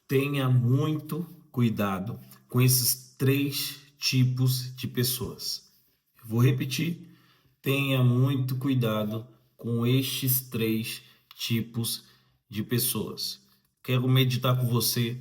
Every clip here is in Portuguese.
Tenha muito cuidado com esses três tipos de pessoas. Eu vou repetir. Tenha muito cuidado com estes três tipos de pessoas. Quero meditar com você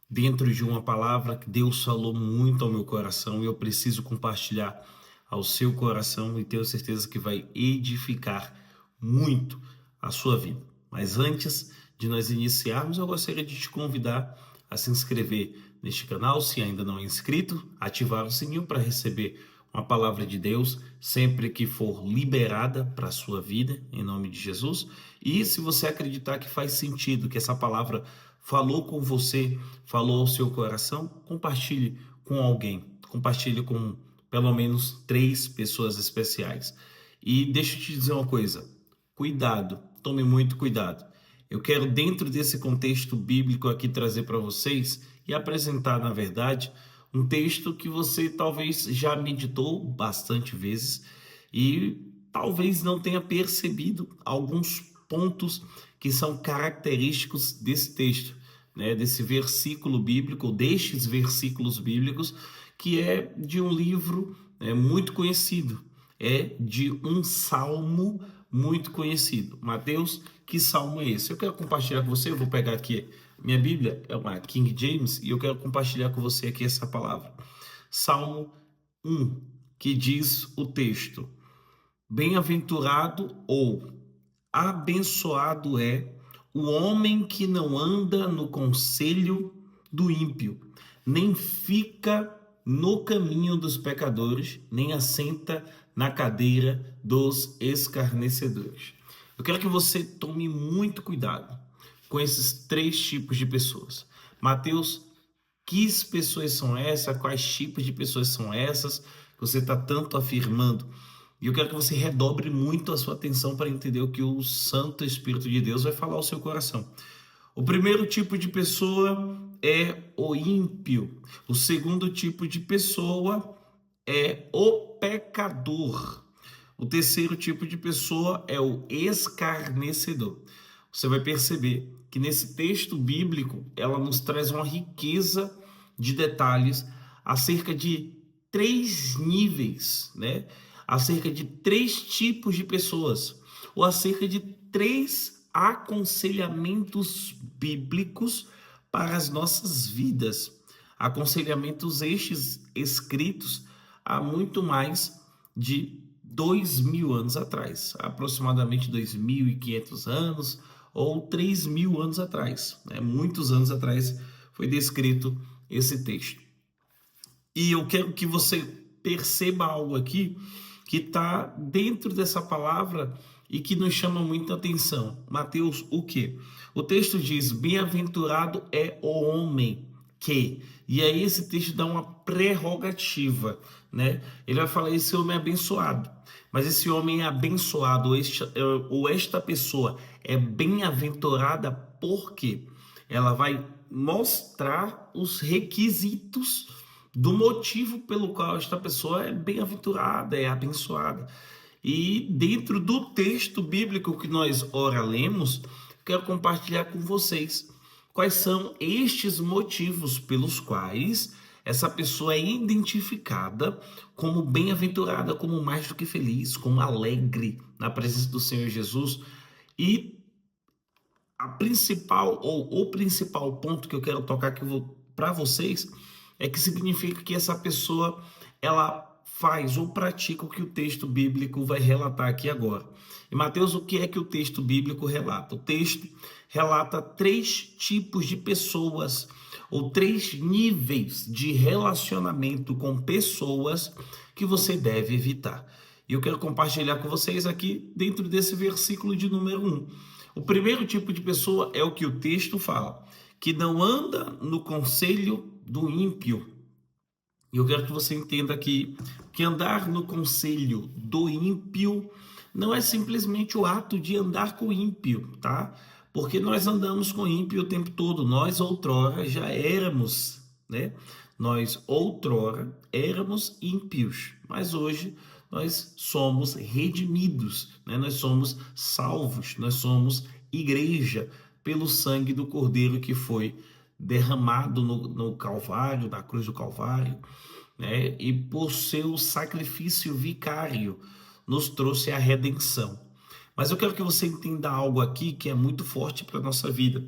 dentro de uma palavra que Deus falou muito ao meu coração e eu preciso compartilhar ao seu coração e tenho certeza que vai edificar muito a sua vida. Mas antes de nós iniciarmos, eu gostaria de te convidar a se inscrever neste canal, se ainda não é inscrito, ativar o sininho para receber uma palavra de Deus sempre que for liberada para a sua vida, em nome de Jesus. E se você acreditar que faz sentido, que essa palavra falou com você, falou ao seu coração, compartilhe com alguém, compartilhe com pelo menos 3 pessoas especiais. E deixa eu te dizer uma coisa, cuidado, tome muito cuidado. Eu quero, dentro desse contexto bíblico aqui, trazer para vocês e apresentar, na verdade, um texto que você talvez já meditou bastante vezes e talvez não tenha percebido alguns pontos que são característicos desse texto, né, desse versículo bíblico, ou destes versículos bíblicos, que é de um livro muito conhecido, é de um salmo muito conhecido. Mateus, que salmo é esse? Eu quero compartilhar com você, eu vou pegar aqui minha Bíblia, é uma King James, e eu quero compartilhar com você aqui essa palavra. Salmo 1, que diz o texto: Bem-aventurado ou abençoado é o homem que não anda no conselho do ímpio, nem fica no caminho dos pecadores, nem assenta na cadeira dos escarnecedores. Eu quero que você tome muito cuidado com esses 3 tipos de pessoas. Mateus, que pessoas são essas? Quais tipos de pessoas são essas que você está tanto afirmando? E eu quero que você redobre muito a sua atenção para entender o que o Santo Espírito de Deus vai falar ao seu coração. O primeiro tipo de pessoa é o ímpio. O segundo tipo de pessoa é o pecador. O terceiro tipo de pessoa é o escarnecedor. Você vai perceber que nesse texto bíblico ela nos traz uma riqueza de detalhes acerca de 3 níveis, né? Acerca de 3 tipos de pessoas, ou acerca de 3 aconselhamentos bíblicos para as nossas vidas. Aconselhamentos estes escritos há muito mais de 2.000 anos atrás, aproximadamente 2.500 anos ou 3.000 anos atrás, né? Muitos anos atrás foi descrito esse texto. E eu quero que você perceba algo aqui que está dentro dessa palavra e que nos chama muita atenção. Mateus, o quê? O texto diz: bem-aventurado é o homem que. E aí esse texto dá uma prerrogativa, né? Ele vai falar: esse homem é abençoado. Mas esse homem é abençoado, ou esta pessoa é bem-aventurada porque ela vai mostrar os requisitos do motivo pelo qual esta pessoa é bem-aventurada, é abençoada. E dentro do texto bíblico que nós ora lemos, quero compartilhar com vocês quais são estes motivos pelos quais essa pessoa é identificada como bem-aventurada, como mais do que feliz, como alegre na presença do Senhor Jesus. E a principal, ou o principal ponto que eu quero tocar aqui para vocês é que significa que essa pessoa ela faz ou pratica o que o texto bíblico vai relatar aqui agora. E Mateus, o que é que o texto bíblico relata? O texto relata 3 tipos de pessoas ou 3 níveis de relacionamento com pessoas que você deve evitar. E eu quero compartilhar com vocês aqui dentro desse versículo de número 1. O primeiro tipo de pessoa é o que o texto fala, que não anda no conselho do ímpio. E eu quero que você entenda aqui que andar no conselho do ímpio não é simplesmente o ato de andar com o ímpio, tá? Porque nós andamos com o ímpio o tempo todo. Nós outrora já éramos, né? Nós outrora éramos ímpios, mas hoje nós somos redimidos, né? Nós somos salvos, nós somos igreja pelo sangue do Cordeiro que foi derramado no Calvário, na cruz do Calvário, né? E por seu sacrifício vicário nos trouxe a redenção. Mas eu quero que você entenda algo aqui que é muito forte para a nossa vida.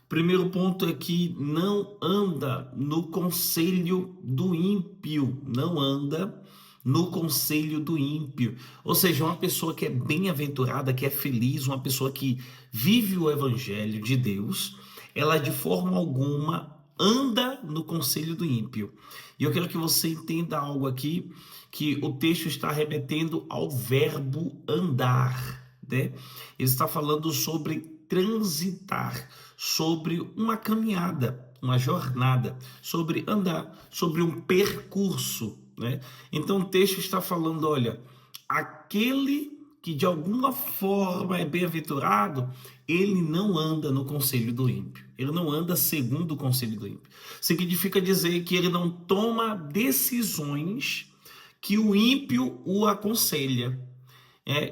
O primeiro ponto é que não anda no conselho do ímpio, não anda no conselho do ímpio. Ou seja, uma pessoa que é bem-aventurada, que é feliz, uma pessoa que vive o evangelho de Deus, ela de forma alguma anda no conselho do ímpio. E eu quero que você entenda algo aqui, que o texto está remetendo ao verbo andar, né? Ele está falando sobre transitar, sobre uma caminhada, uma jornada, sobre andar, sobre um percurso, né? Então o texto está falando, olha, aquele que de alguma forma é bem-aventurado, ele não anda no conselho do ímpio. Ele não anda segundo o conselho do ímpio. Significa dizer que ele não toma decisões que o ímpio o aconselha.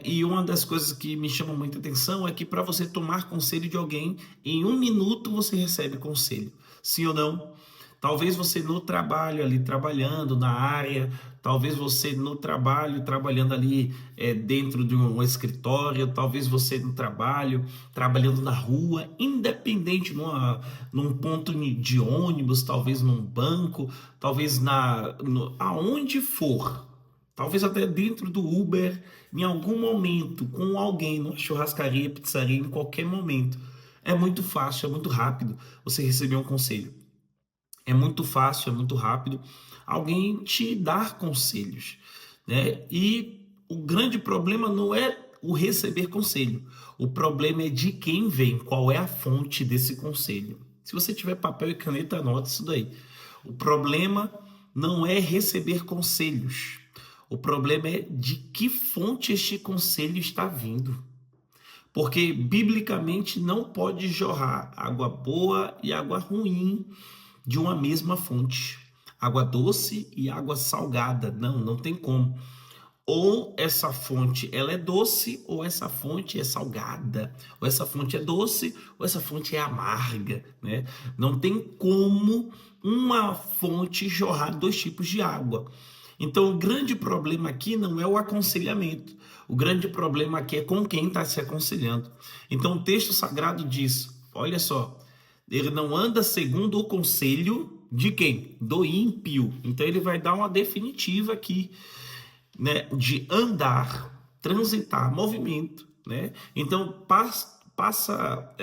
E uma das coisas que me chama muita atenção é que para você tomar conselho de alguém, em 1 minuto você recebe conselho. Sim ou não? Talvez você no trabalho ali, trabalhando na área, talvez você no trabalho, trabalhando ali dentro de um escritório, talvez você no trabalho, trabalhando na rua, independente, num ponto de ônibus, talvez num banco, talvez aonde for. Talvez até dentro do Uber, em algum momento, com alguém, numa churrascaria, pizzaria, em qualquer momento. É muito fácil, é muito rápido você receber um conselho. É muito fácil, é muito rápido alguém te dar conselhos, né? E o grande problema não é o receber conselho. O problema é de quem vem, qual é a fonte desse conselho. Se você tiver papel e caneta, anote isso daí. O problema não é receber conselhos. O problema é de que fonte este conselho está vindo. Porque, biblicamente, não pode jorrar água boa e água ruim de uma mesma fonte. Água doce e água salgada. Não tem como. Ou essa fonte ela é doce, ou essa fonte é salgada. Ou essa fonte é doce, ou essa fonte é amarga, né? Não tem como uma fonte jorrar dois tipos de água. Então, o grande problema aqui não é o aconselhamento. O grande problema aqui é com quem está se aconselhando. Então, o texto sagrado diz, olha só, ele não anda segundo o conselho de quem? Do ímpio. Então, ele vai dar uma definitiva aqui, né, de andar, transitar, movimento, né? Então passa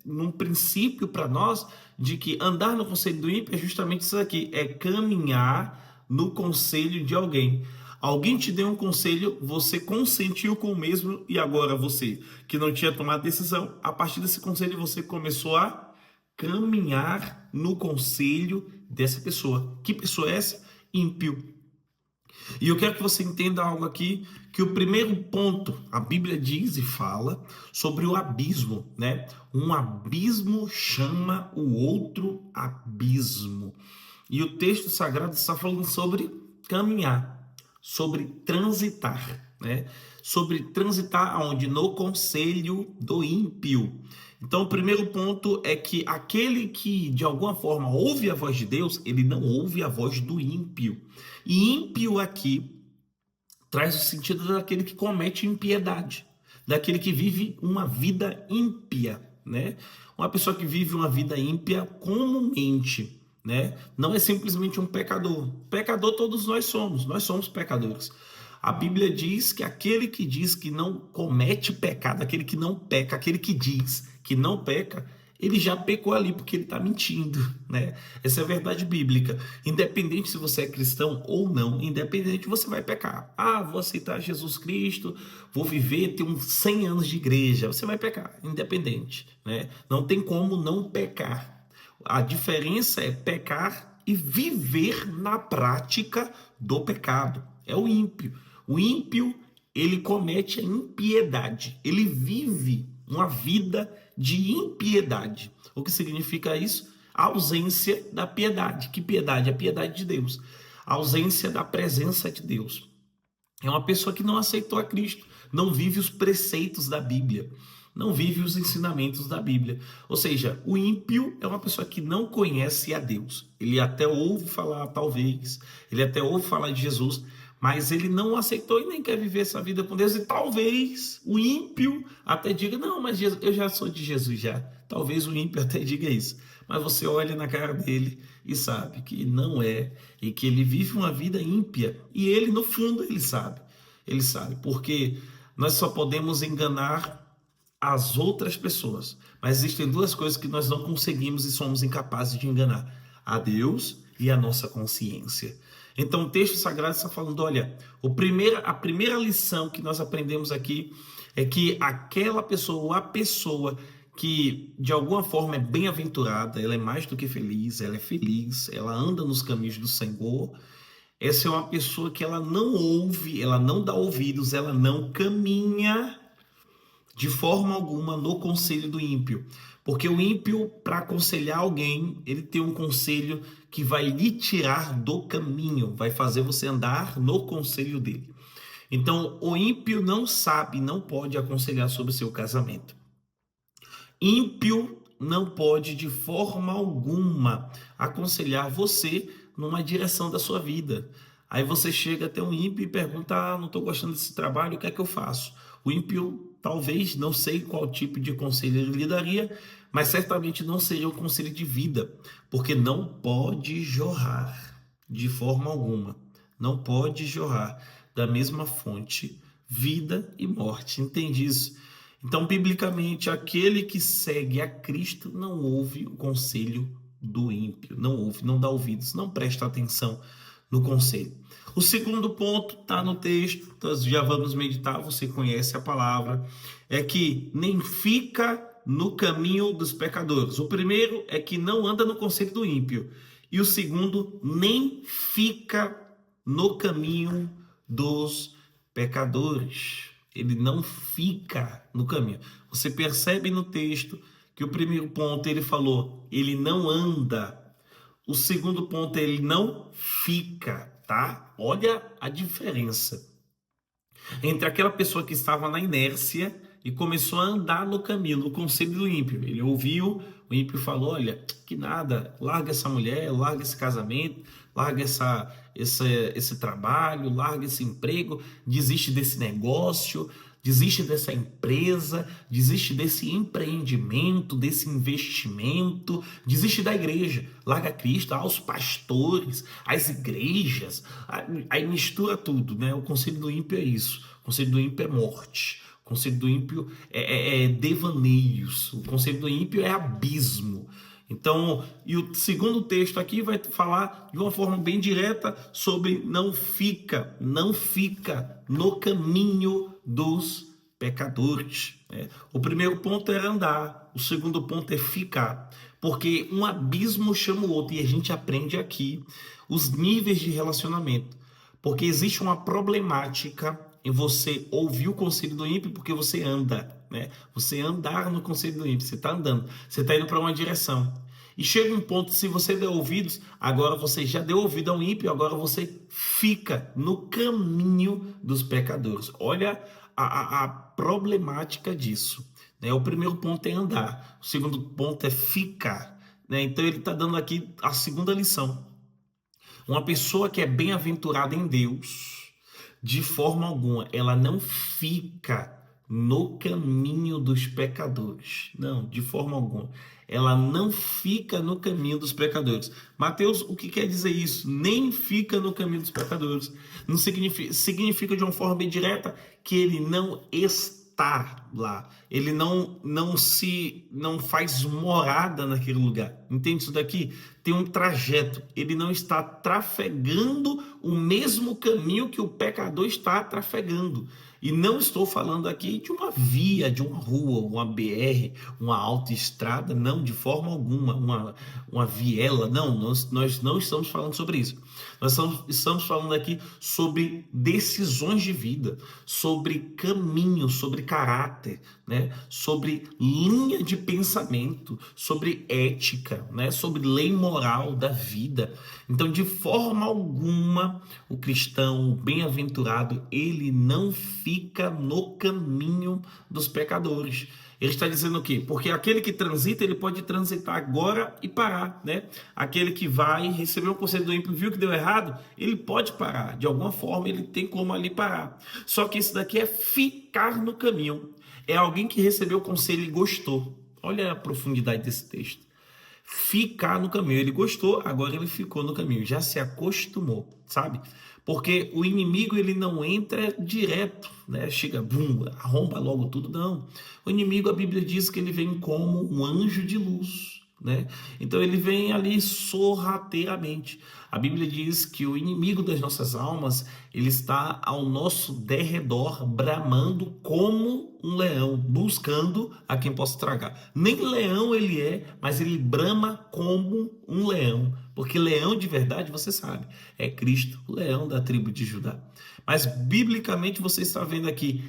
num princípio para nós de que andar no conselho do ímpio é justamente isso aqui, é caminhar no conselho de alguém. Alguém te deu um conselho, você consentiu com o mesmo e agora você, que não tinha tomado decisão, a partir desse conselho você começou a caminhar no conselho dessa pessoa. Que pessoa é essa? Ímpio. E eu quero que você entenda algo aqui, que o primeiro ponto, a Bíblia diz e fala sobre o abismo, né? Um abismo chama o outro abismo. E o texto sagrado está falando sobre caminhar, sobre transitar, né? Sobre transitar aonde? No conselho do ímpio. Então, o primeiro ponto é que aquele que, de alguma forma, ouve a voz de Deus, ele não ouve a voz do ímpio. E ímpio aqui traz o sentido daquele que comete impiedade, daquele que vive uma vida ímpia, né? Uma pessoa que vive uma vida ímpia comumente, né? Não é simplesmente um pecador. Pecador todos nós somos pecadores. A Bíblia diz que aquele que diz que não comete pecado, aquele que não peca, aquele que diz que não peca, ele já pecou ali porque ele está mentindo, né? Essa é a verdade bíblica. Independente se você é cristão ou não, independente, você vai pecar. Vou aceitar Jesus Cristo, vou viver, ter uns 100 anos de igreja. Você vai pecar, independente, né? Não tem como não pecar. A diferença é pecar e viver na prática do pecado. É o ímpio. O ímpio, ele comete a impiedade. Ele vive uma vida de impiedade. O que significa isso? A ausência da piedade. Que piedade? A piedade de Deus. A ausência da presença de Deus. É uma pessoa que não aceitou a Cristo, não vive os preceitos da Bíblia. não vive os ensinamentos da Bíblia. Ou seja, o ímpio é uma pessoa que não conhece a Deus. Ele até ouve falar, talvez, ele até ouve falar de Jesus, mas ele não aceitou e nem quer viver essa vida com Deus. E talvez o ímpio até diga, não, mas eu já sou de Jesus já. Talvez o ímpio até diga isso. Mas você olha na cara dele e sabe que não é, e que ele vive uma vida ímpia. E ele, no fundo, ele sabe. Ele sabe, porque nós só podemos enganar as outras pessoas. Mas existem duas coisas que nós não conseguimos e somos incapazes de enganar: a Deus e a nossa consciência. Então o texto sagrado está falando, olha, a primeira lição que nós aprendemos aqui é que aquela pessoa, ou a pessoa que de alguma forma é bem-aventurada, ela é mais do que feliz, ela é feliz, ela anda nos caminhos do Senhor. Essa é uma pessoa que ela não ouve, ela não dá ouvidos, ela não caminha de forma alguma no conselho do ímpio. Porque o ímpio, para aconselhar alguém, ele tem um conselho que vai lhe tirar do caminho, vai fazer você andar no conselho dele. Então, o ímpio não sabe, não pode aconselhar sobre o seu casamento. Ímpio não pode de forma alguma aconselhar você numa direção da sua vida. Aí você chega até um ímpio e pergunta, não estou gostando desse trabalho, o que é que eu faço? O ímpio talvez, não sei qual tipo de conselho ele lhe daria, mas certamente não seria um conselho de vida, porque não pode jorrar de forma alguma, não pode jorrar da mesma fonte vida e morte, entende isso? Então, biblicamente, aquele que segue a Cristo não ouve o conselho do ímpio, não ouve, não dá ouvidos, não presta atenção no conselho. O segundo ponto está no texto, nós já vamos meditar, você conhece a palavra, é que nem fica no caminho dos pecadores. O primeiro é que não anda no conselho do ímpio, e o segundo, nem fica no caminho dos pecadores. Ele não fica no caminho. Você percebe no texto que o primeiro ponto ele falou, ele não anda. O segundo ponto é ele não fica, tá? Olha a diferença entre aquela pessoa que estava na inércia e começou a andar no caminho, no conselho do ímpio. Ele ouviu, o ímpio falou, olha, que nada, larga essa mulher, larga esse casamento, larga esse trabalho, larga esse emprego, desiste desse negócio, desiste dessa empresa, desiste desse empreendimento, desse investimento, desiste da igreja, larga Cristo, aos pastores, às igrejas, aí mistura tudo, né? O conselho do ímpio é isso, o conselho do ímpio é morte, o conselho do ímpio é devaneios, o conselho do ímpio é abismo. Então, e o segundo texto aqui vai falar de uma forma bem direta sobre não fica no caminho dos pecadores. O primeiro ponto é andar, o segundo ponto é ficar, porque um abismo chama o outro, e a gente aprende aqui os níveis de relacionamento, porque existe uma problemática em você ouvir o conselho do ímpio porque você anda, né? Você andar no conselho do ímpio, você está andando, você está indo para uma direção. E chega um ponto, se você der ouvidos, agora você já deu ouvido ao ímpio, agora você fica no caminho dos pecadores. Olha a problemática disso, né? O primeiro ponto é andar, o segundo ponto é ficar, né? Então ele está dando aqui a segunda lição. Uma pessoa que é bem-aventurada em Deus, de forma alguma, ela não fica no caminho dos pecadores. Não, de forma alguma. Ela não fica no caminho dos pecadores. Mateus, o que quer dizer isso? Nem fica no caminho dos pecadores. Não significa de uma forma bem direta que ele não está lá. Ele não faz morada naquele lugar. Entende isso daqui? Tem um trajeto. Ele não está trafegando o mesmo caminho que o pecador está trafegando. E não estou falando aqui de uma via, de uma rua, uma BR, uma autoestrada, não, de forma alguma, uma viela, não, nós não estamos falando sobre isso. Nós estamos falando aqui sobre decisões de vida, sobre caminho, sobre caráter, né? Sobre linha de pensamento, sobre ética, né? Sobre lei moral da vida. Então, de forma alguma, o cristão, o bem-aventurado, ele não fica no caminho dos pecadores. Ele está dizendo o quê? Porque aquele que transita, ele pode transitar agora e parar, né? Aquele que vai receber o conselho do ímpio, viu que deu errado, ele pode parar. De alguma forma, ele tem como ali parar. Só que isso daqui é ficar no caminho. É alguém que recebeu o conselho e gostou. Olha a profundidade desse texto. Ficar no caminho. Ele gostou, agora ele ficou no caminho, já se acostumou, sabe? Porque o inimigo ele não entra direto, né? Chega, bum, arromba logo tudo, não. O inimigo, a Bíblia diz que ele vem como um anjo de luz, né? Então ele vem ali sorrateiramente. A Bíblia diz que o inimigo das nossas almas, ele está ao nosso derredor, bramando como um leão, buscando a quem possa tragar. Nem leão ele é, mas ele brama como um leão. Porque leão de verdade, você sabe, é Cristo, o leão da tribo de Judá. Mas biblicamente você está vendo aqui,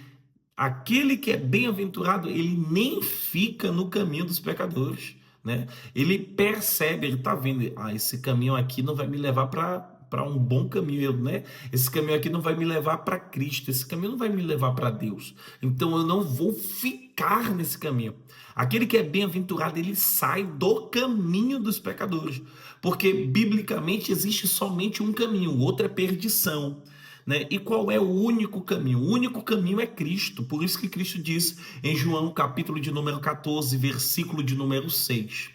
aquele que é bem-aventurado, ele nem fica no caminho dos pecadores, né? Ele percebe, ele está vendo, esse caminho aqui não vai me levar para um bom caminho, né? Esse caminho aqui não vai me levar para Cristo, esse caminho não vai me levar para Deus. Então eu não vou ficar nesse caminho. Aquele que é bem-aventurado, ele sai do caminho dos pecadores, porque biblicamente existe somente um caminho, o outro é perdição. Né? E qual é o único caminho? O único caminho é Cristo. Por isso que Cristo diz em João, capítulo de número 14, versículo de número 6,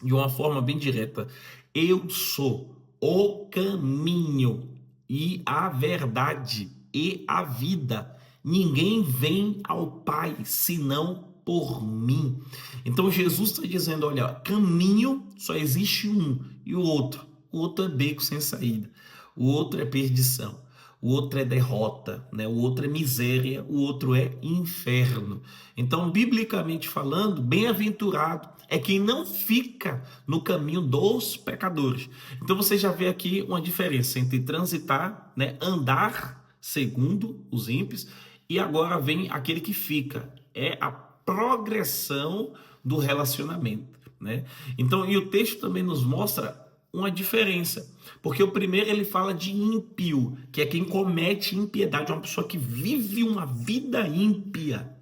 de uma forma bem direta: eu sou o caminho e a verdade e a vida. Ninguém vem ao Pai senão por mim. Então Jesus está dizendo, olha, caminho só existe um, e o outro é beco sem saída, o outro é perdição, o outro é derrota, né? O outro é miséria, o outro é inferno. Então, biblicamente falando, bem-aventurado é quem não fica no caminho dos pecadores. Então você já vê aqui uma diferença entre transitar, né, andar segundo os ímpios, e agora vem aquele que fica. É a progressão do relacionamento, né? Então, e o texto também nos mostra uma diferença, porque o primeiro ele fala de ímpio, que é quem comete impiedade, uma pessoa que vive uma vida ímpia.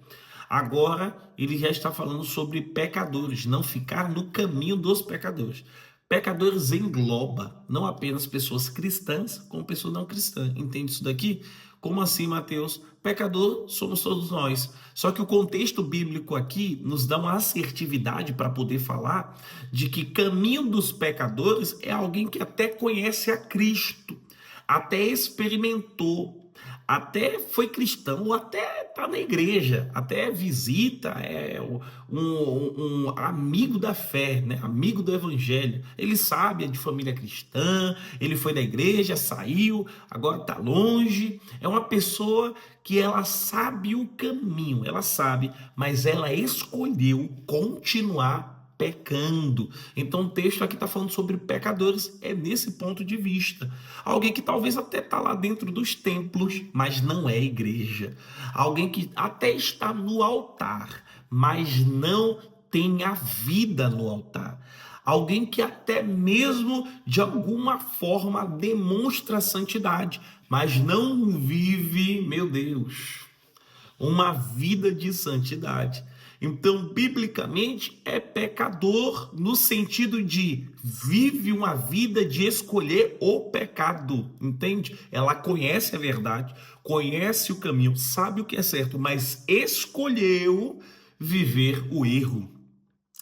Agora ele já está falando sobre pecadores, não ficar no caminho dos pecadores. Pecadores engloba não apenas pessoas cristãs, como pessoas não cristãs. Entende isso daqui? Como assim, Mateus? Pecador somos todos nós. Só que o contexto bíblico aqui nos dá uma assertividade para poder falar de que caminho dos pecadores é alguém que até conhece a Cristo, até experimentou, até foi cristão, até está na igreja, até visita, é um amigo da fé, né? Amigo do evangelho. Ele sabe, é de família cristã, ele foi da igreja, saiu, agora está longe. É uma pessoa que ela sabe o caminho, ela sabe, mas ela escolheu continuar pecando. Então o texto aqui está falando sobre pecadores, é nesse ponto de vista. Alguém que talvez até está lá dentro dos templos, mas não é igreja. Alguém que até está no altar, mas não tem a vida no altar. Alguém que até mesmo de alguma forma demonstra santidade, mas não vive, meu Deus, uma vida de santidade. Então, biblicamente, é pecador no sentido de vive uma vida de escolher o pecado, entende? Ela conhece a verdade, conhece o caminho, sabe o que é certo, mas escolheu viver o erro,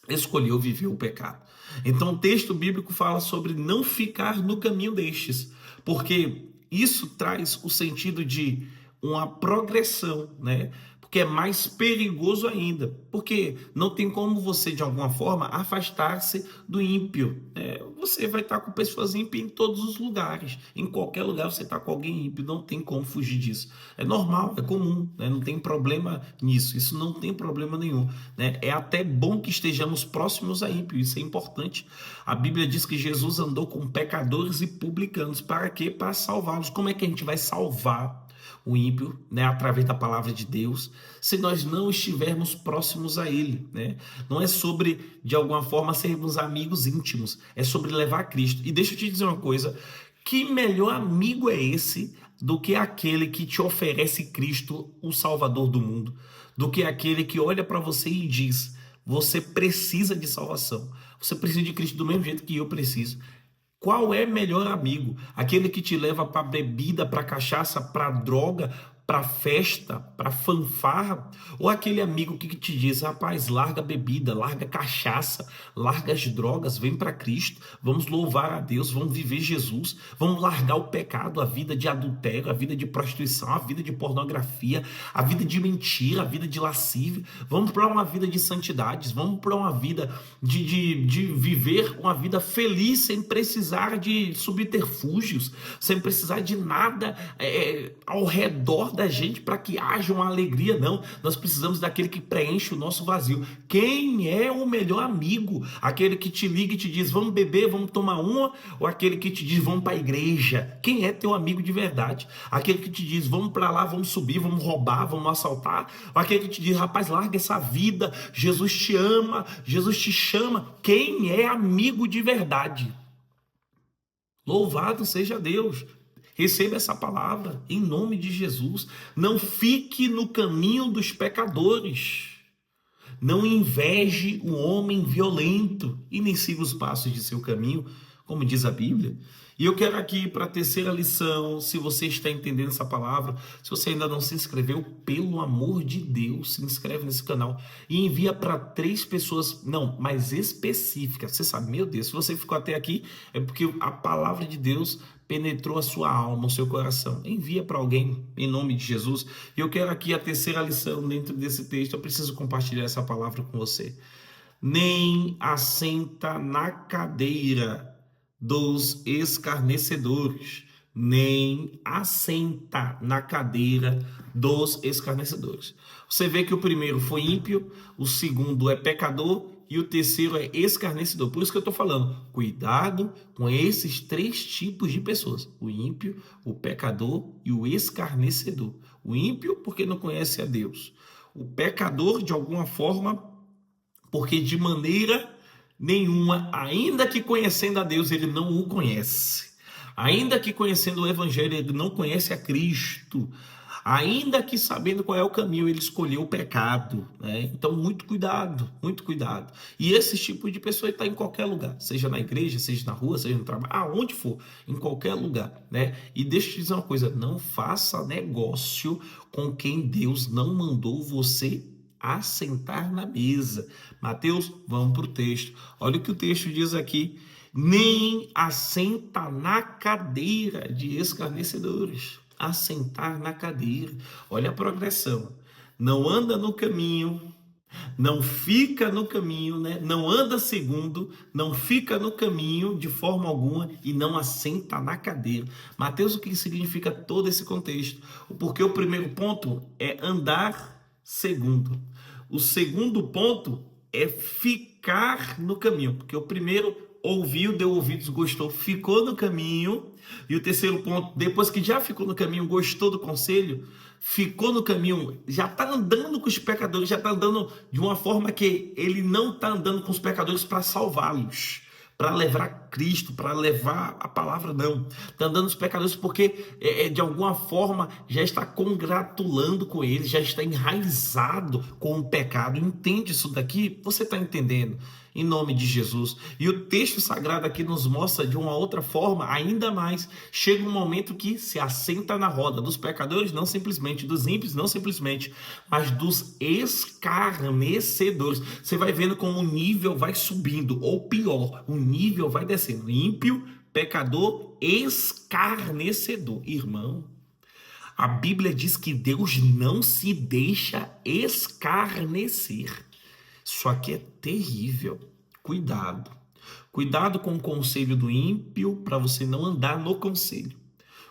escolheu viver o pecado. Então, o texto bíblico fala sobre não ficar no caminho destes, porque isso traz o sentido de uma progressão, né? Porque é mais perigoso ainda, porque não tem como você, de alguma forma, afastar-se do ímpio. Você vai estar com pessoas ímpias em todos os lugares, em qualquer lugar você está com alguém ímpio, não tem como fugir disso. É normal, é comum, né? Não tem problema nisso, isso não tem problema nenhum, né? É até bom que estejamos próximos a ímpio, isso é importante. A Bíblia diz que Jesus andou com pecadores e publicanos, para quê? Para salvá-los. Como é que a gente vai salvar o ímpio, né, através da palavra de Deus, se nós não estivermos próximos a ele, né? Não é sobre, de alguma forma, sermos amigos íntimos, é sobre levar a Cristo. E deixa eu te dizer uma coisa, que melhor amigo é esse do que aquele que te oferece Cristo, o Salvador do mundo? do que aquele que olha para você e diz: você precisa de salvação, você precisa de Cristo do mesmo jeito que eu preciso. Qual é melhor amigo? Aquele que te leva para bebida, para cachaça, para droga, para festa, para fanfarra? Ou aquele amigo que te diz: rapaz, larga a bebida, larga a cachaça, larga as drogas, vem para Cristo, vamos louvar a Deus, vamos viver Jesus, vamos largar o pecado, a vida de adultério, a vida de prostituição, a vida de pornografia, a vida de mentira, a vida de lascívia, vamos para uma vida de santidades, vamos para uma vida de viver uma vida feliz sem precisar de subterfúgios, sem precisar de nada ao redor da gente para que haja uma alegria. Não, nós precisamos daquele que preenche o nosso vazio. Quem é o melhor amigo? Aquele que te liga e te diz: vamos beber, vamos tomar uma? Ou aquele que te diz: vamos para a igreja? Quem é teu amigo de verdade? Aquele que te diz: vamos para lá, vamos subir, vamos roubar, vamos assaltar? Ou aquele que te diz: rapaz, larga essa vida, Jesus te ama, Jesus te chama? Quem é amigo de verdade? Louvado seja Deus. Receba essa palavra em nome de Jesus. Não fique no caminho dos pecadores. Não inveje o homem violento e nem siga os passos de seu caminho, como diz a Bíblia. E eu quero aqui para a terceira lição, se você está entendendo essa palavra, se você ainda não se inscreveu, pelo amor de Deus, se inscreve nesse canal e envia para 3 pessoas, não, mais específicas. Você sabe, meu Deus, se você ficou até aqui, é porque a palavra de Deus penetrou a sua alma, o seu coração. Envia para alguém, em nome de Jesus. E eu quero aqui a terceira lição dentro desse texto, eu preciso compartilhar essa palavra com você. Nem assenta na cadeira dos escarnecedores, nem assenta na cadeira dos escarnecedores. Você vê que o primeiro foi ímpio, o segundo é pecador e o terceiro é escarnecedor. Por isso que eu estou falando, cuidado com esses 3 tipos de pessoas: o ímpio, o pecador e o escarnecedor. O ímpio porque não conhece a Deus, o pecador de alguma forma porque de maneira nenhuma, ainda que conhecendo a Deus, ele não o conhece. Ainda que conhecendo o Evangelho, ele não conhece a Cristo. Ainda que sabendo qual é o caminho, ele escolheu o pecado, né? Então, muito cuidado, muito cuidado. E esse tipo de pessoa está em qualquer lugar, seja na igreja, seja na rua, seja no trabalho, aonde for, em qualquer lugar, né? E deixa eu te dizer uma coisa: não faça negócio com quem Deus não mandou você assentar na mesa. Mateus, vamos para o texto. Olha o que o texto diz aqui: nem assenta na cadeira de escarnecedores. Assentar na cadeira. Olha a progressão. Não anda no caminho, não fica no caminho, né? Não anda segundo, não fica no caminho de forma alguma e não assenta na cadeira. Mateus, o que significa todo esse contexto? Porque o primeiro ponto é andar segundo. O segundo ponto é ficar no caminho, porque o primeiro ouviu, deu ouvidos, gostou, ficou no caminho. E o terceiro ponto, depois que já ficou no caminho, gostou do conselho, ficou no caminho, já está andando com os pecadores, já está andando de uma forma que ele não está andando com os pecadores para salvá-los, para levar Cristo, para levar a palavra, não. Está andando os pecadores porque de alguma forma já está congratulando com eles, já está enraizado com o pecado. Entende isso daqui? Você está entendendo? Em nome de Jesus. E o texto sagrado aqui nos mostra de uma outra forma, ainda mais. Chega um momento que se assenta na roda dos pecadores, não simplesmente, dos ímpios, não simplesmente, mas dos escarnecedores. Você vai vendo como o nível vai subindo, ou pior, o nível vai descendo. Ímpio, pecador, escarnecedor. Irmão, a Bíblia diz que Deus não se deixa escarnecer. Isso aqui é terrível. Cuidado. Cuidado com o conselho do ímpio para você não andar no conselho.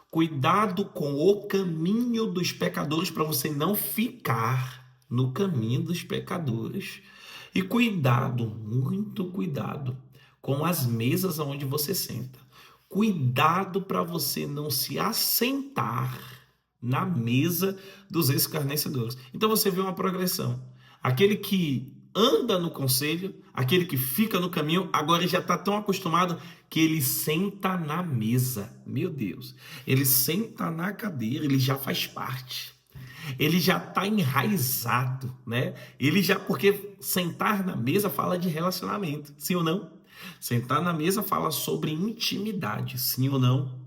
Cuidado com o caminho dos pecadores para você não ficar no caminho dos pecadores. E cuidado, muito cuidado com as mesas onde você senta. Cuidado para você não se assentar na mesa dos escarnecedores. Então você vê uma progressão. Aquele que anda no conselho, aquele que fica no caminho, agora já está tão acostumado que ele senta na mesa. Meu Deus, ele senta na cadeira, ele já faz parte. ele já está enraizado, né? Ele já, porque sentar na mesa fala de relacionamento, sim ou não? Sentar na mesa fala sobre intimidade, sim ou não?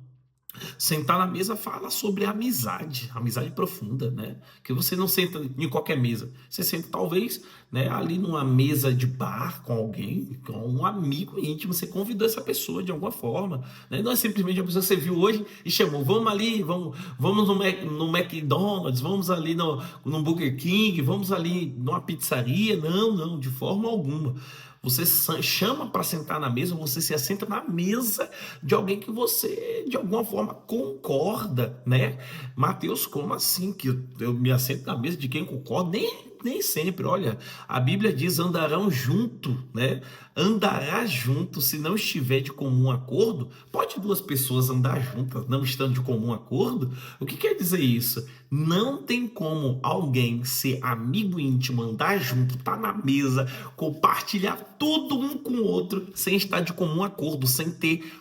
Sentar na mesa fala sobre amizade, amizade profunda, né? Que você não senta em qualquer mesa. Você senta talvez, né, ali numa mesa de bar com alguém, com um amigo íntimo. Você convidou essa pessoa de alguma forma, né? Não é simplesmente a pessoa que você viu hoje e chamou. Vamos ali, vamos no McDonald's, vamos ali no Burger King, vamos ali numa pizzaria. Não, não, de forma alguma. Você chama para sentar na mesa, você se assenta na mesa de alguém que você, de alguma forma, concorda, né? Mateus, como assim que eu me assento na mesa de quem concorda? Nem sempre, olha, a Bíblia diz andarão junto, né? Andará junto se não estiver de comum acordo. Pode duas pessoas andar juntas não estando de comum acordo? O que quer dizer isso? Não tem como alguém ser amigo íntimo, andar junto, estar na mesa, compartilhar tudo um com o outro, sem estar de comum acordo, sem ter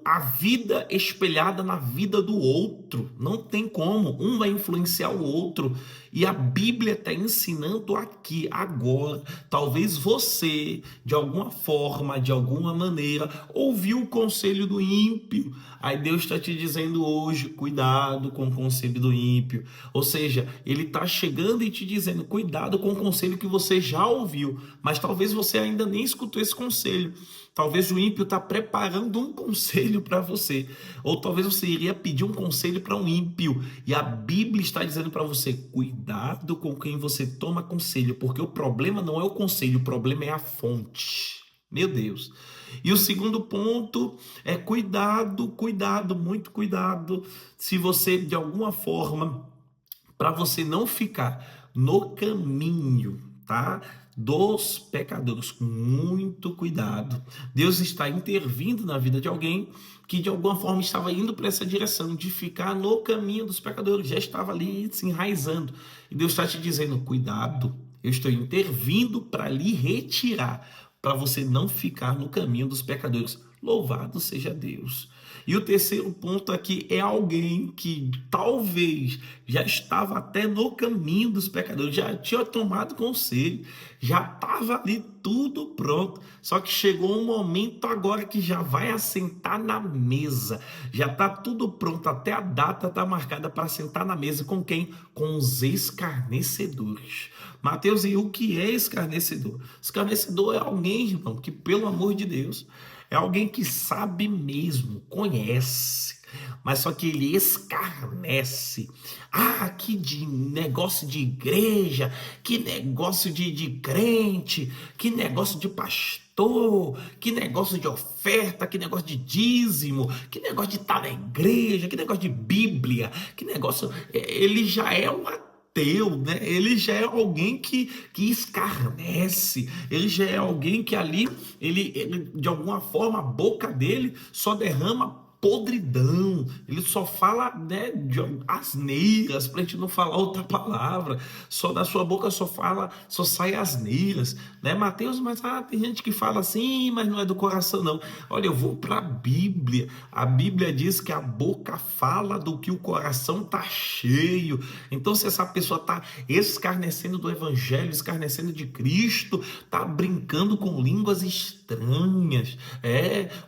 a vida espelhada na vida do outro. Não tem como. Um vai influenciar o outro. E a Bíblia está ensinando aqui, agora. Talvez você, de alguma forma, de alguma maneira, ouviu o conselho do ímpio. Aí Deus está te dizendo hoje, cuidado com o conselho do ímpio. Ou seja, ele está chegando e te dizendo, cuidado com o conselho que você já ouviu. Mas talvez você ainda nem escutou esse conselho. Talvez o ímpio está preparando um conselho para você. Ou talvez você iria pedir um conselho para um ímpio. E a Bíblia está dizendo para você, cuidado com quem você toma conselho, porque o problema não é o conselho, o problema é a fonte. Meu Deus. E o segundo ponto é cuidado, cuidado, muito cuidado. Se você, de alguma forma, para você não ficar no caminho, tá? Dos pecadores, com muito cuidado. Deus está intervindo na vida de alguém que de alguma forma estava indo para essa direção de ficar no caminho dos pecadores, já estava ali se enraizando. E Deus está te dizendo, cuidado, eu estou intervindo para lhe retirar, para você não ficar no caminho dos pecadores. Louvado seja Deus. E o terceiro ponto aqui é alguém que talvez já estava até no caminho dos pecadores, já tinha tomado conselho, já estava ali tudo pronto, só que chegou um momento agora que já vai assentar na mesa, já está tudo pronto, até a data está marcada para sentar na mesa com quem? Com os escarnecedores. Mateus, e o que é escarnecedor? Escarnecedor é alguém, irmão, que pelo amor de Deus, é alguém que sabe mesmo, conhece, mas só que ele escarnece. Ah, que de negócio de igreja, que negócio de crente, que negócio de pastor, que negócio de oferta, que negócio de dízimo, que negócio de estar na igreja, que negócio de Bíblia, que negócio. Ele já é um ateu, né? Ele já é alguém que escarnece, ele já é alguém que ali, ele de alguma forma, a boca dele só derrama podridão, ele só fala, né, de asneiras, para a gente não falar outra palavra, só da sua boca só sai asneiras, né, Mateus? Mas tem gente que fala assim, mas não é do coração, não. Olha, eu vou para a Bíblia diz que a boca fala do que o coração tá cheio. Então, se essa pessoa tá escarnecendo do evangelho, escarnecendo de Cristo, tá brincando com línguas estranhas,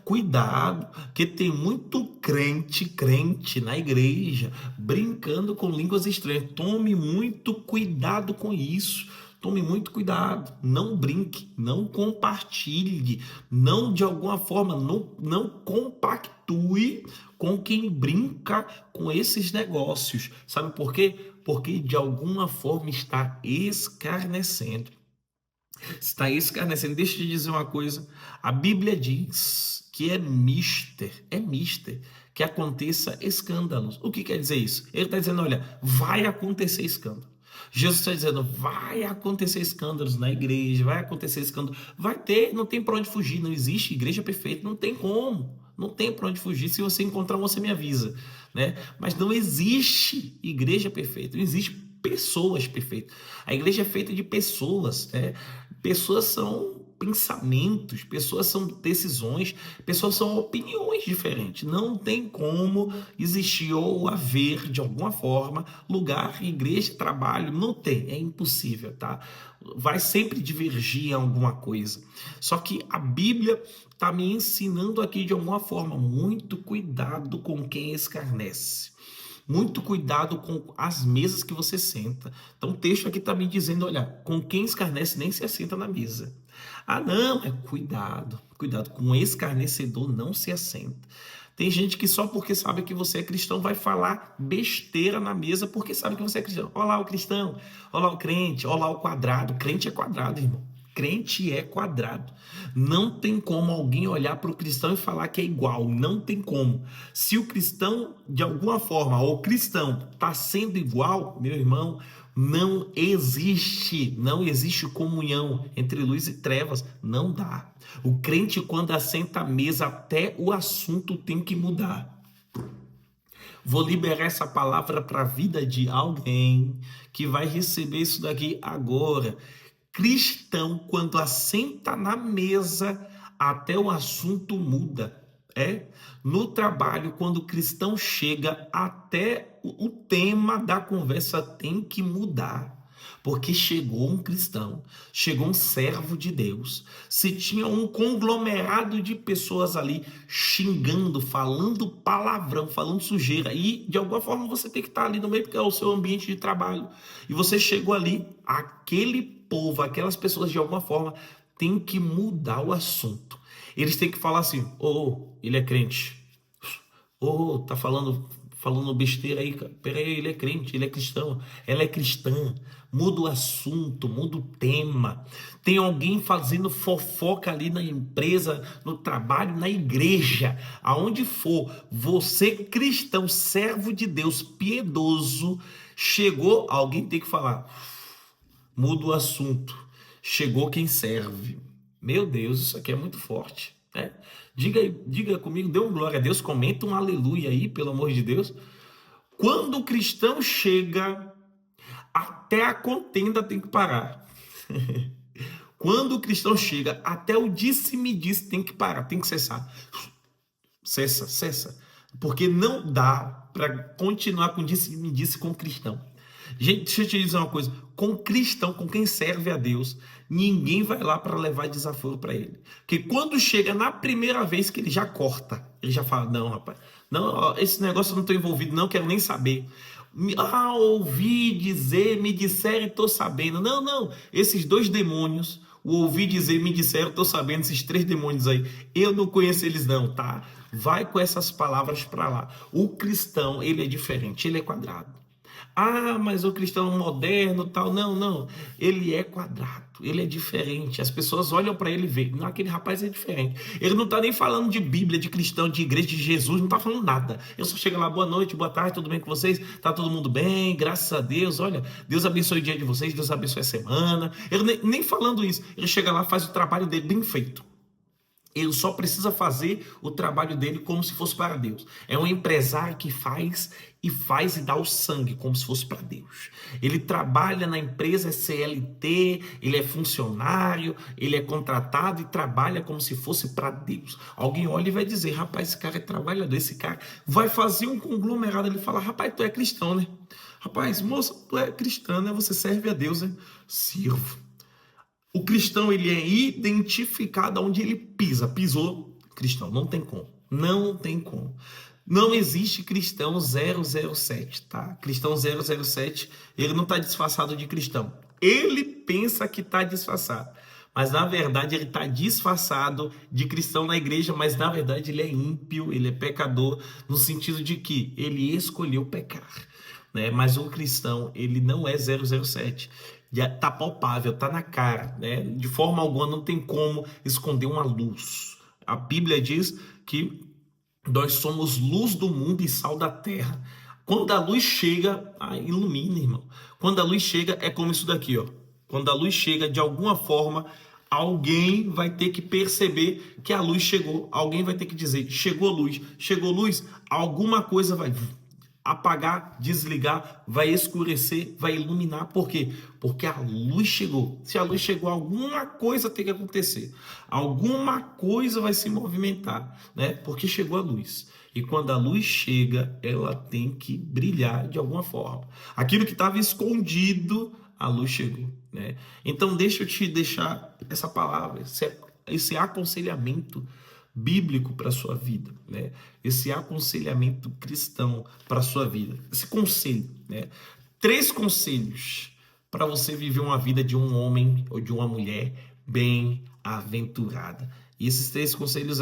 cuidado, que tem muito crente na igreja brincando com línguas estranhas. Tome muito cuidado com isso. Tome muito cuidado, não brinque, não compartilhe, não de alguma forma, não compactue com quem brinca com esses negócios. Sabe por quê? Porque de alguma forma está escarnecendo. Está escarnecendo. Deixa eu te dizer uma coisa. A Bíblia diz que é mister que aconteça escândalos. O que quer dizer isso? Ele está dizendo, olha, vai acontecer escândalo. Jesus está dizendo, vai acontecer escândalos na igreja, vai acontecer escândalo. Vai ter, não tem para onde fugir, não existe igreja perfeita, não tem como. Não tem para onde fugir. Se você encontrar, você me avisa, né? Mas não existe igreja perfeita, não existe pessoas perfeitas. A igreja é feita de pessoas, né? Pessoas são pensamentos, pessoas são decisões, pessoas são opiniões diferentes. Não tem como existir ou haver, de alguma forma, lugar, igreja, trabalho. Não tem, é impossível, tá? Vai sempre divergir em alguma coisa. Só que a Bíblia está me ensinando aqui de alguma forma, muito cuidado com quem escarnece. Muito cuidado com as mesas que você senta. Então o texto aqui está me dizendo, olha, com quem escarnece nem se assenta na mesa. Ah não, é cuidado, com escarnecedor não se assenta. Tem gente que só porque sabe que você é cristão vai falar besteira na mesa porque sabe que você é cristão. Olha lá o cristão, olha lá o crente, olha lá o quadrado. Crente é quadrado, irmão. Crente é quadrado. Não tem como alguém olhar para o cristão e falar que é igual. Não tem como. Se o cristão, de alguma forma, ou o cristão está sendo igual, meu irmão, não existe comunhão entre luz e trevas. Não dá. O crente, quando assenta à mesa, até o assunto tem que mudar. Vou liberar essa palavra para a vida de alguém que vai receber isso daqui agora. Cristão, quando assenta na mesa, até o assunto muda. No trabalho, quando o cristão chega, até o tema da conversa tem que mudar. Porque chegou um cristão, chegou um servo de Deus. Se tinha um conglomerado de pessoas ali xingando, falando palavrão, falando sujeira, e de alguma forma você tem que estar ali no meio, porque é o seu ambiente de trabalho. E você chegou ali, aquele povo, aquelas pessoas de alguma forma tem que mudar o assunto. Eles têm que falar assim: ele é crente. Tá falando besteira aí, cara. Peraí, ele é crente, ele é cristão, ela é cristã. Muda o assunto, muda o tema. Tem alguém fazendo fofoca ali na empresa, no trabalho, na igreja, aonde for. Você, cristão, servo de Deus, piedoso, chegou, alguém tem que falar. Muda o assunto. Chegou quem serve. Meu Deus, isso aqui é muito forte. Diga comigo, dê um glória a Deus, comenta um aleluia aí, pelo amor de Deus. Quando o cristão chega, até a contenda tem que parar. Quando o cristão chega, até o disse-me-disse tem que parar, tem que cessar. Cessa. Porque não dá para continuar com disse-me-disse com o cristão. Gente, deixa eu te dizer uma coisa. Com cristão, com quem serve a Deus, ninguém vai lá para levar desaforo para ele. Porque quando chega na primeira vez que ele já corta, ele já fala: não, rapaz, não, esse negócio eu não estou envolvido, não quero nem saber. Ouvi dizer, me disseram e estou sabendo. Não, esses dois demônios, o ouvi dizer, me disseram, estou sabendo, esses três demônios aí, eu não conheço eles não, tá? Vai com essas palavras para lá. O cristão, ele é diferente, ele é quadrado. Mas o cristão moderno tal, não, ele é quadrado, ele é diferente, as pessoas olham para ele e veem, não, aquele rapaz é diferente, ele não está nem falando de Bíblia, de cristão, de igreja, de Jesus, não está falando nada, eu só chego lá, boa noite, boa tarde, tudo bem com vocês? Tá todo mundo bem? Graças a Deus, olha, Deus abençoe o dia de vocês, Deus abençoe a semana, ele nem falando isso, ele chega lá, faz o trabalho dele bem feito. Ele só precisa fazer o trabalho dele como se fosse para Deus. É um empresário que faz e dá o sangue como se fosse para Deus. Ele trabalha na empresa, é CLT, ele é funcionário, ele é contratado e trabalha como se fosse para Deus. Alguém olha e vai dizer: rapaz, esse cara é trabalhador, esse cara vai fazer um conglomerado. Ele fala: rapaz, tu é cristão, né? Rapaz, moça, tu é cristã, né? Você serve a Deus, né? Sirvo. O cristão, ele é identificado onde ele pisa. Pisou, cristão, não tem como. Não tem como. Não existe cristão 007, tá? Cristão 007, ele não está disfarçado de cristão. Ele pensa que está disfarçado. Mas, na verdade, ele está disfarçado de cristão na igreja, mas, na verdade, ele é ímpio, ele é pecador, no sentido de que ele escolheu pecar. Né? Mas o cristão, ele não é 007. Já tá palpável, tá na cara, né? De forma alguma não tem como esconder uma luz. A Bíblia diz que nós somos luz do mundo e sal da terra. Quando a luz chega, ilumina, irmão. Quando a luz chega, é como isso daqui, ó. Quando a luz chega, de alguma forma, alguém vai ter que perceber que a luz chegou. Alguém vai ter que dizer: chegou luz, alguma coisa vai apagar, desligar, vai escurecer, vai iluminar. Por quê? Porque a luz chegou. Se a luz chegou, alguma coisa tem que acontecer. Alguma coisa vai se movimentar, né? Porque chegou a luz. E quando a luz chega, ela tem que brilhar de alguma forma. Aquilo que estava escondido, a luz chegou, né? Então deixa eu te deixar essa palavra, esse aconselhamento bíblico para a sua vida, né? Esse aconselhamento cristão para a sua vida, esse conselho, né? 3 conselhos para você viver uma vida de um homem ou de uma mulher bem-aventurada. E esses 3 conselhos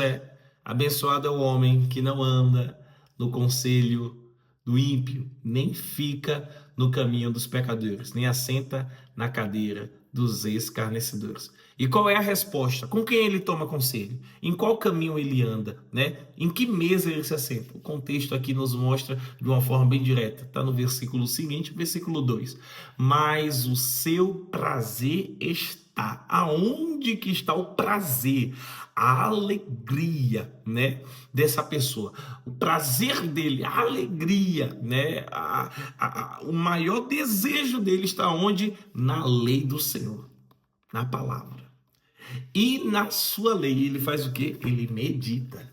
abençoado é o homem que não anda no conselho do ímpio, nem fica no caminho dos pecadores, nem assenta na cadeira dos escarnecedores. E qual é a resposta? Com quem ele toma conselho? Em qual caminho ele anda, né? Em que mesa ele se assenta? O contexto aqui nos mostra de uma forma bem direta. Está no versículo seguinte, versículo 2. Mas o seu prazer está. Aonde que está o prazer? A alegria, né, dessa pessoa, o prazer dele, a alegria, né, o maior desejo dele está onde? Na lei do Senhor, na palavra. E na sua lei ele faz o quê? Ele medita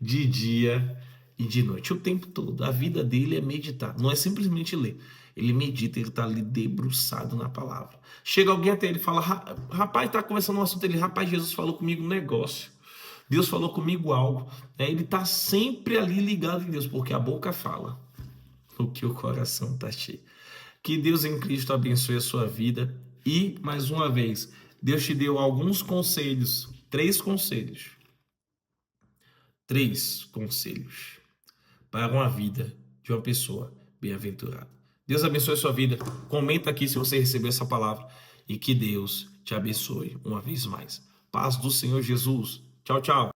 de dia e de noite, o tempo todo. A vida dele é meditar, não é simplesmente ler. Ele medita, ele está ali debruçado na palavra. Chega alguém até ele e fala, rapaz, está conversando um assunto, ele, rapaz, Jesus falou comigo um negócio. Deus falou comigo algo. Ele está sempre ali ligado em Deus, porque a boca fala o que o coração está cheio. Que Deus em Cristo abençoe a sua vida. E, mais uma vez, Deus te deu alguns conselhos, 3 conselhos. 3 conselhos para uma vida de uma pessoa bem-aventurada. Deus abençoe a sua vida. Comenta aqui se você recebeu essa palavra e que Deus te abençoe uma vez mais. Paz do Senhor Jesus. Tchau, tchau.